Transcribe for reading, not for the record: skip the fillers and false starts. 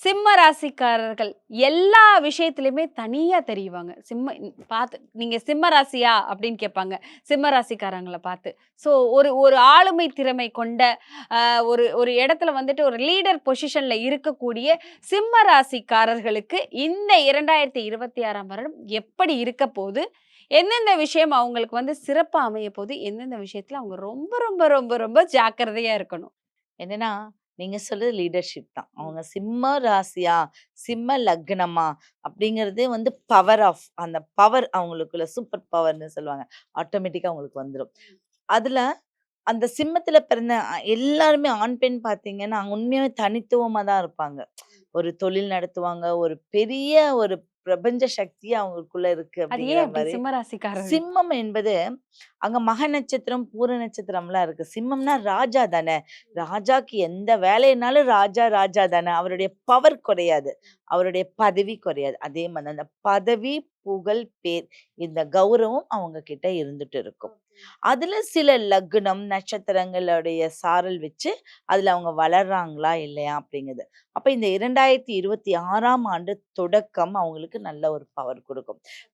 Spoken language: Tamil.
சிம்ம ராசிக்காரர்கள் எல்லா விஷயத்திலுமே தனியா தெரியுவாங்க. நீங்க சிம்ம ராசியா? அப்படின்னு கேட்பாங்க. சிம்ம ராசிக்காரங்கள பார்த்து. ஸோ ஒரு ஒரு ஆளுமை திறமை கொண்ட ஒரு ஒரு இடத்துல வந்துட்டு ஒரு லீடர் பொசிஷன்ல இருக்கக்கூடிய சிம்ம ராசிக்காரர்களுக்கு இந்த 2026ஆம் வருடம் எப்படி இருக்க போது? எந்தெந்த விஷயம் அவங்களுக்கு வந்து சிறப்பா அமைய போது? எந்தெந்த விஷயத்துல அவங்க ரொம்ப ரொம்ப ரொம்ப ரொம்ப ஜாக்கிரதையா இருக்கணும்? என்னன்னா, நீங்க சொல்றது லீடர்ஷிப் தான். ம். அவங்க சிம்ம ராசியா, சிம்ம லக்னமா அப்படிங்கிறதே வந்து பவர் ஆஃப் அந்த பவர் அவங்களுக்குள்ள சூப்பர் பவர்ன்னு சொல்லுவாங்க. ஆட்டோமேட்டிக்கா அவங்களுக்கு வந்துரும். அதுல அந்த சிம்மத்துல பிறந்த எல்லாருமே ஆண், பெண் பார்த்தீங்கன்னா, உண்மையாவே தனித்துவமா தான் இருப்பாங்க. ஒரு தொழில் நடத்துவாங்க. ஒரு பெரிய ஒரு பிரபஞ்ச சக்தியே அவங்களுக்குள்ள இருக்கு அது அப்படிங்கிற ஏன் அப்படி மாரி. சிம்ம ராசிக்காரர்கள்? சிம்மம் என்பது அங்க மக நட்சத்திரம், பூர நட்சத்திரம்லாம் இருக்கு. சிம்மம்னா ராஜா தானே! ராஜாக்கு எந்த வேலைனாலும் ராஜா, ராஜா தானே! அவருடைய பவர் குறையாது. அவருடைய பதவி குறையாது. அதே மாரி தான் அந்த பதவி, புகழ், பேர் இந்த கௌரவம் அவங்க கிட்ட இருந்துட்டு இருக்கும். அதுல சில லக்னம், நட்சத்திரங்களுடைய சாரல் வச்சு, அதுல அவங்க வளர்றாங்களா? இல்லையா? அப்படிங்கிறது. அப்ப இந்த 2026ஆம் ஆண்டு தொடக்கம் அவங்களுக்கு நல்ல ஒரு பவர் குடுக்கும்.